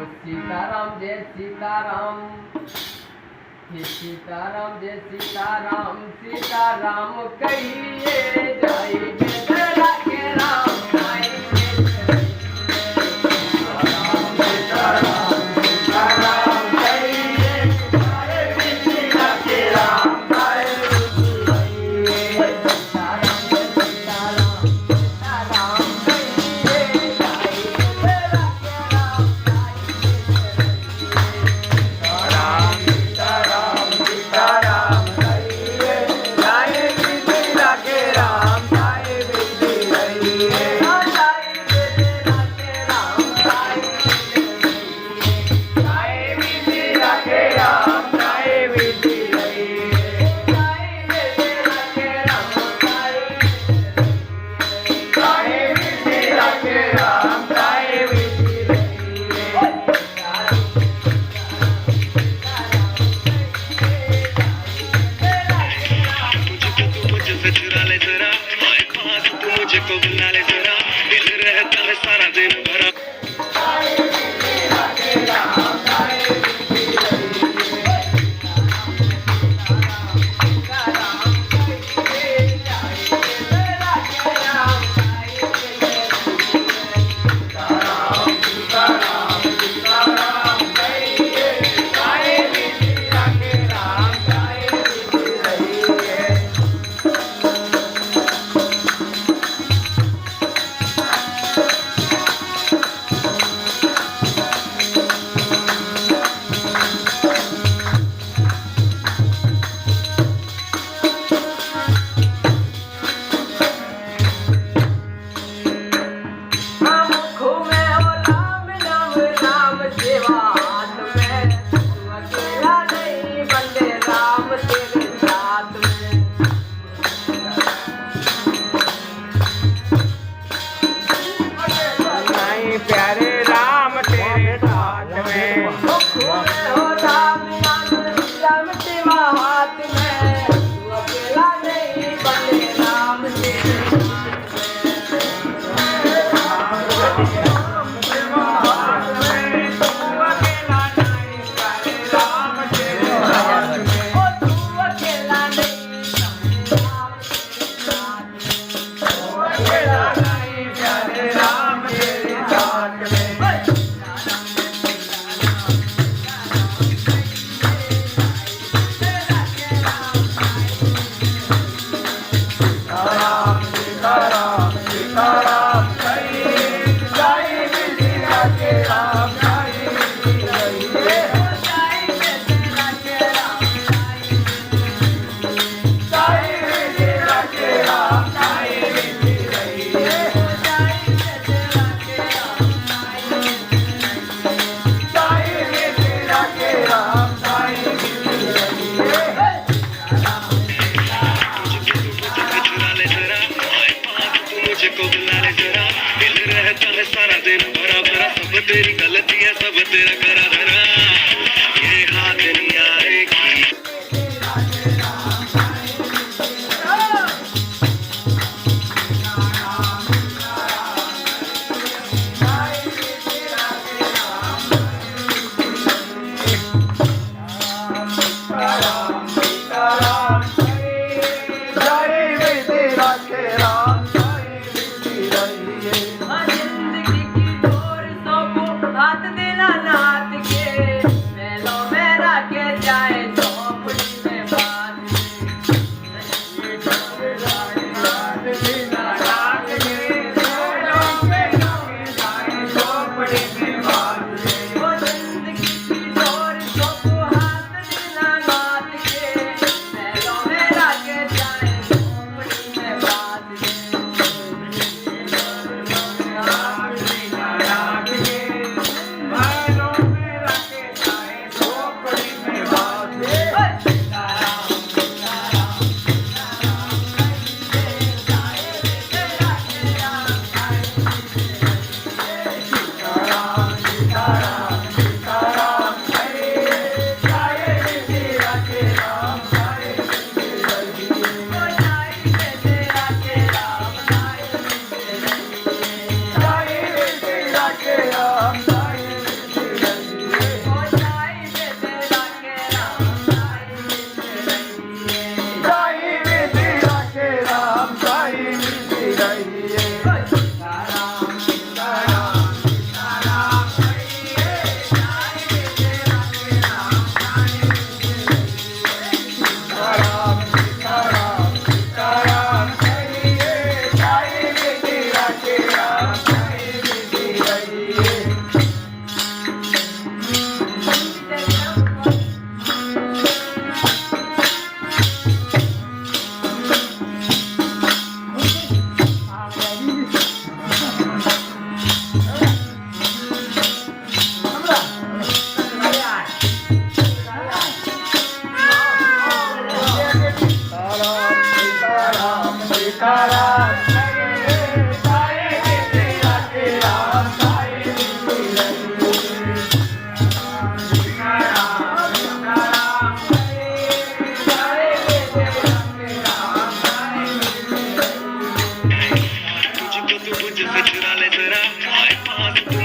सीताराम जय सीताराम, हे सीताराम जय सीताराम, सीताराम कहिए जाइए तेरा के राम आएंगे। मुझको बुला ले जरा, दिल रहता है सारा दिन भरा। प्यारे राम तेरे हाथ में, राम सेवा हाथ में, तू अकेला नहीं बंदे राम तेरे मुझको बुला ले जरा, दिल रहता है सारा दिन भरा भरा। सब तेरी गलती है, सब तेरा करा धरा, ये हाथ नहीं आएगी।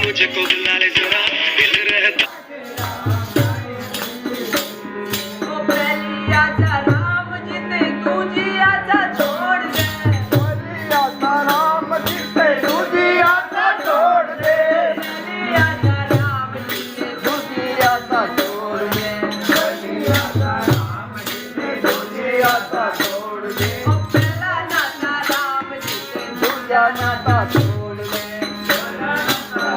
मुझको बुला ले जरा दिल रहता ओ पहली आजा राम जी ते दूजी आजा छोड़ दे पहली आशा राम जी से दूजी आशा छोड़ दे पहली आजा राम जी ते दूजी आजा छोड़ दे पहली आशा राम जी से दूजी आशा छोड़ दे ओ पहला नाता राम जी ते दूजा नाता छोड़ दे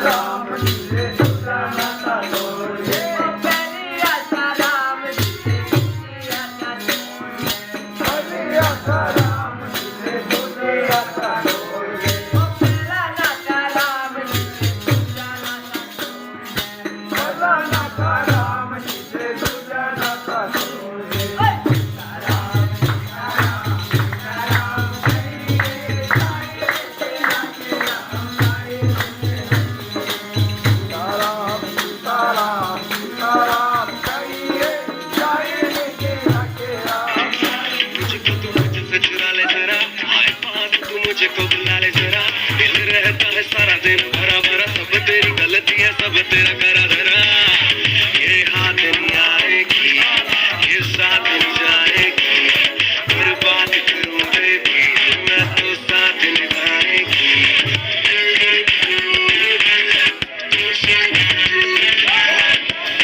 राम जी से दूजा नाता छोड़ दे ओ पहली आजा राम जी ते दूजी आजा छोड़ दे पहली आशा राम जी से दूजी आशा छोड़ दे ओ पहला नाता राम जी ते दूजा नाता छोड़ दे पहला नाता राम जी से दूजा नाता छोड़ दे सीताराम सीताराम सीताराम चाहिए चाहिए के राम मुझको तू मुझसे चुरा ले जरा हाय पास तू मुझको बुला ले जरा